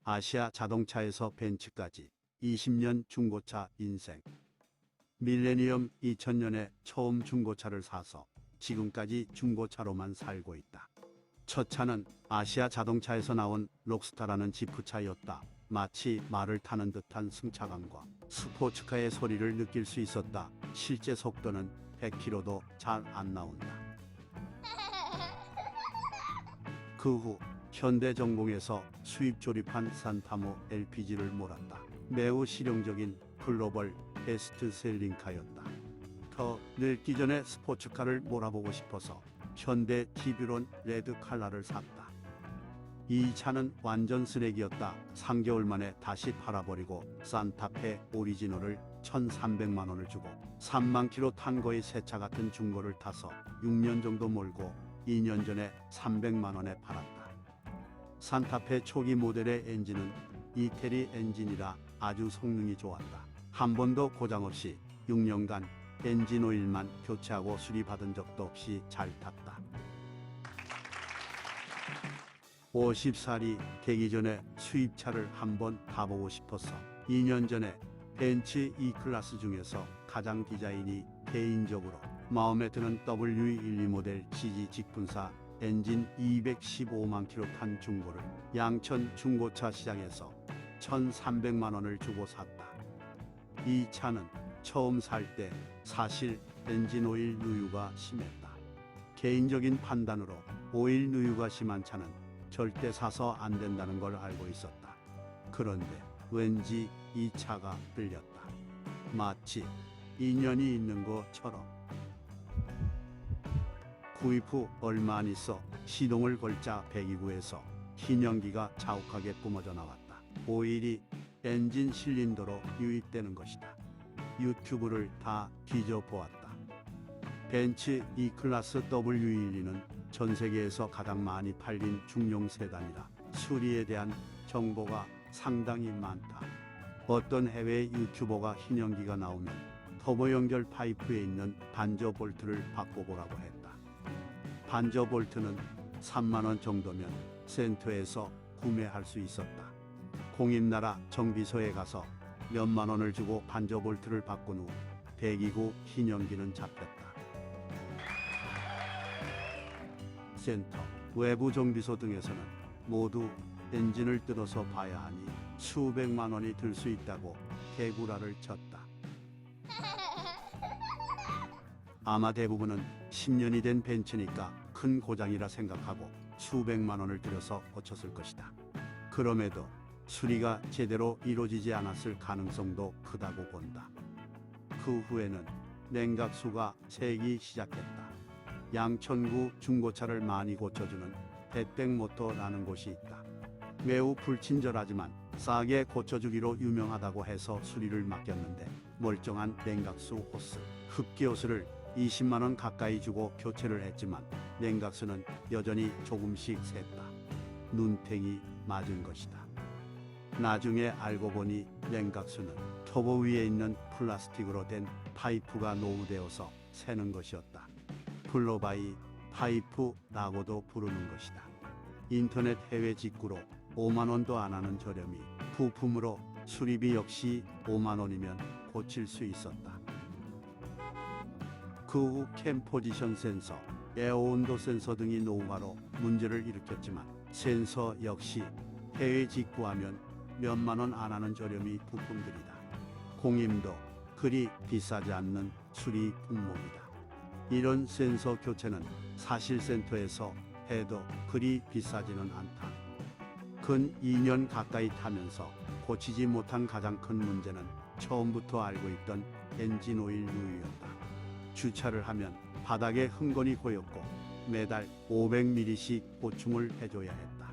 아시아 자동차에서 벤츠까지 20년 중고차 인생. 밀레니엄 2000년에 처음 중고차를 사서 지금까지 중고차로만 살고 있다. 첫 차는 아시아 자동차에서 나온 록스타라는 지프차였다. 마치 말을 타는 듯한 승차감과 스포츠카의 소리를 느낄 수 있었다. 실제 속도는 100km도 잘 안 나온다. 그 후 현대전공에서 수입 조립한 산타모 LPG를 몰았다. 매우 실용적인 글로벌 베스트셀링카였다. 더 늙기 전에 스포츠카를 몰아보고 싶어서 현대 TV론 레드 칼라를 샀다. 이 차는 완전 쓰레기였다. 3개월 만에 다시 팔아버리고 산타페 오리지널을 1,300만 원을 주고 3만 킬로 탄 거의 새 차 같은 중고를 타서 6년 정도 몰고 2년 전에 300만 원에 팔았다. 산타페 초기 모델의 엔진은 이태리 엔진이라 아주 성능이 좋았다. 한 번도 고장 없이 6년간 엔진 오일만 교체하고 수리받은 적도 없이 잘 탔다. 50살이 되기 전에 수입차를 한번 타보고 싶어서 2년 전에 벤츠 E클래스 중에서 가장 디자인이 개인적으로 마음에 드는 W12 모델 CG 직분사 엔진 215만 킬로 탄 중고를 양천 중고차 시장에서 1,300만 원을 주고 샀다. 이 차는 처음 살 때 사실 엔진 오일 누유가 심했다. 개인적인 판단으로 오일 누유가 심한 차는 절대 사서 안 된다는 걸 알고 있었다. 그런데 왠지 이 차가 끌렸다. 마치 인연이 있는 것처럼. 구입 후 얼마 안 있어 시동을 걸자 배기구에서 흰 연기가 자욱하게 뿜어져 나왔다. 오일이 엔진 실린더로 유입되는 것이다. 유튜브를 다 뒤져보았다. 벤츠 E클래스 W12는 전 세계에서 가장 많이 팔린 중형 세단이라 수리에 대한 정보가 상당히 많다. 어떤 해외 유튜버가 흰 연기가 나오면 터보 연결 파이프에 있는 반저 볼트를 바꿔보라고 했다. 반저 볼트는 3만 원 정도면 센터에서 구매할 수 있었다. 공임나라 정비소에 가서 몇만 원을 주고 반저 볼트를 바꾼 후 배기구 흰 연기는 잡혔다. 센터, 외부 정비소 등에서는 모두 엔진을 뜯어서 봐야 하니 수백만 원이 들 수 있다고 개구라를 쳤다. 아마 대부분은 10년이 된 벤츠니까 큰 고장이라 생각하고 수백만 원을 들여서 고쳤을 것이다. 그럼에도 수리가 제대로 이루어지지 않았을 가능성도 크다고 본다. 그 후에는 냉각수가 새기 시작했다. 양천구 중고차를 많이 고쳐주는 뱃백모터라는 곳이 있다. 매우 불친절하지만 싸게 고쳐주기로 유명하다고 해서 수리를 맡겼는데 멀쩡한 냉각수 호스, 흡기 호스를 20만 원 가까이 주고 교체를 했지만 냉각수는 여전히 조금씩 샜다. 눈탱이 맞은 것이다. 나중에 알고 보니 냉각수는 터보 위에 있는 플라스틱으로 된 파이프가 노후되어서 새는 것이었다. 플로바이 파이프라고도 부르는 것이다. 인터넷 해외 직구로 5만 원도 안 하는 저렴이 부품으로 수리비 역시 5만 원이면 고칠 수 있었다. 그 후 캠 포지션 센서, 에어 온도 센서 등이 노후화로 문제를 일으켰지만 센서 역시 해외 직구하면 몇만 원 안 하는 저렴이 부품들이다. 공임도 그리 비싸지 않는 수리 품목이다. 이런 센서 교체는 사실 센터에서 해도 그리 비싸지는 않다. 근 2년 가까이 타면서 고치지 못한 가장 큰 문제는 처음부터 알고 있던 엔진 오일 누유였다. 주차를 하면 바닥에 흥건히 고였고 매달 500ml씩 보충을 해줘야 했다.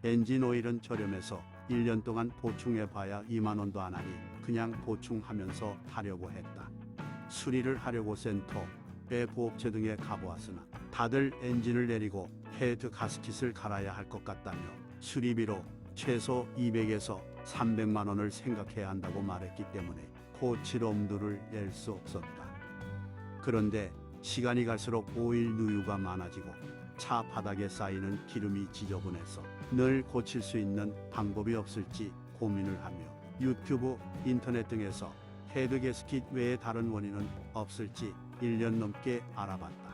엔진 오일은 저렴해서 1년 동안 보충해봐야 2만 원도 안 하니 그냥 보충하면서 타려고 했다. 수리를 하려고 센터, 부업체 등에 가보았으나 다들 엔진을 내리고 헤드 가스킷을 갈아야 할 것 같다며 수리비로 최소 200에서 300만 원을 생각해야 한다고 말했기 때문에 고칠 엄두를 낼 수 없었다. 그런데 시간이 갈수록 오일 누유가 많아지고 차 바닥에 쌓이는 기름이 지저분해서 늘 고칠 수 있는 방법이 없을지 고민을 하며 유튜브, 인터넷 등에서 헤드 게스킷 외에 다른 원인은 없을지 1년 넘게 알아봤다.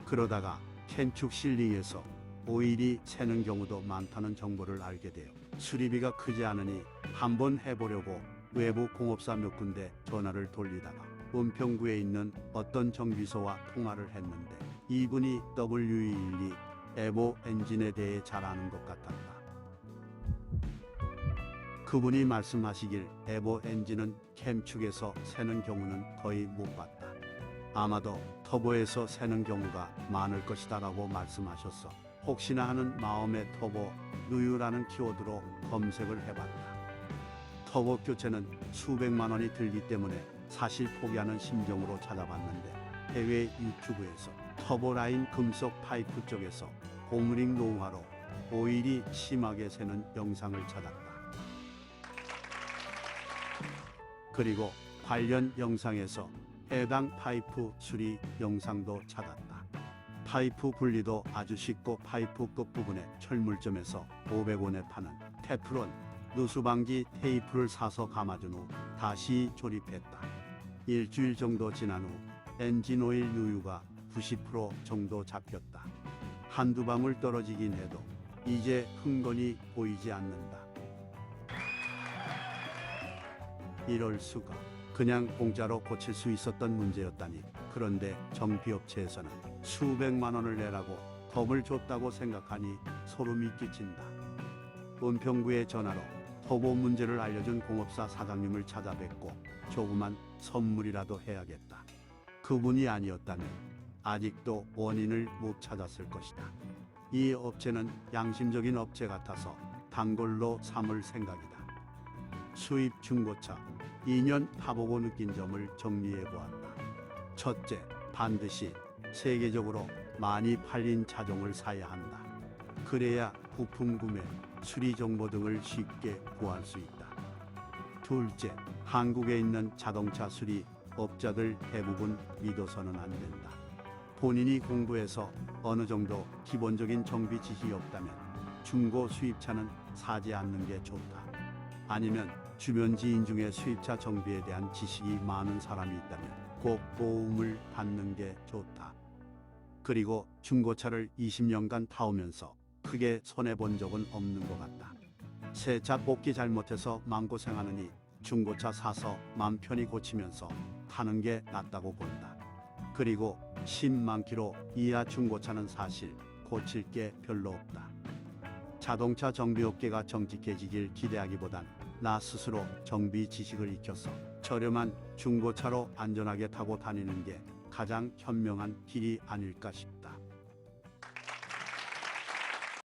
그러다가建築 실리에서 오일이 새는 경우도 많다는 정보를 알게 되어 수리비가 크지 않으니 한번 해보려고 외부 공업사 몇 군데 전화를 돌리다가 은평구에 있는 어떤 정비소와 통화를 했는데 이분이 W212 에보 엔진에 대해 잘 아는 것 같았다. 그분이 말씀하시길 에보 엔진은 캠축에서 새는 경우는 거의 못 봤다. 아마도 터보에서 새는 경우가 많을 것이다 라고 말씀하셨어. 혹시나 하는 마음에 터보 누유라는 키워드로 검색을 해봤다. 터보 교체는 수백만 원이 들기 때문에 사실 포기하는 심정으로 찾아봤는데 해외 유튜브에서 터보 라인 금속 파이프 쪽에서 고무링 노후화로 오일이 심하게 새는 영상을 찾았다. 그리고 관련 영상에서 해당 파이프 수리 영상도 찾았다. 파이프 분리도 아주 쉽고 파이프 끝부분에 철물점에서 500원에 파는 테프론 누수방지 테이프를 사서 감아준 후 다시 조립했다. 일주일 정도 지난 후 엔진 오일 누유가 90% 정도 잡혔다. 한두 방울 떨어지긴 해도 이제 흥건히 보이지 않는다. 이럴 수가. 그냥 공짜로 고칠 수 있었던 문제였다니. 그런데 정비업체에서는 수백만 원을 내라고 덤을 줬다고 생각하니 소름이 끼친다. 은평구에 전화로 터보 문제를 알려준 공업사 사장님을 찾아뵙고 조그만 선물이라도 해야겠다. 그분이 아니었다면 아직도 원인을 못 찾았을 것이다. 이 업체는 양심적인 업체 같아서 단골로 삼을 생각이다. 수입 중고차 2년 타보고 느낀 점을 정리해 보았다. 첫째, 반드시 세계적으로 많이 팔린 차종을 사야 한다. 그래야 부품 구매, 수리 정보 등을 쉽게 구할 수 있다. 둘째, 한국에 있는 자동차 수리 업자들 대부분 믿어서는 안 된다. 본인이 공부해서 어느 정도 기본적인 정비 지식이 없다면 중고 수입차는 사지 않는 게 좋다. 아니면 주변 지인 중에 수입차 정비에 대한 지식이 많은 사람이 있다면 꼭 도움을 받는 게 좋다. 그리고 중고차를 20년간 타오면서 크게 손해본 적은 없는 것 같다. 새 차 뽑기 잘못해서 마음고생하느니 중고차 사서 맘 편히 고치면서 타는 게 낫다고 본다. 그리고 10만 킬로 이하 중고차는 사실 고칠 게 별로 없다. 자동차 정비업계가 정직해지길 기대하기보단 나 스스로 정비 지식을 익혀서 저렴한 중고차로 안전하게 타고 다니는 게 가장 현명한 길이 아닐까 싶다.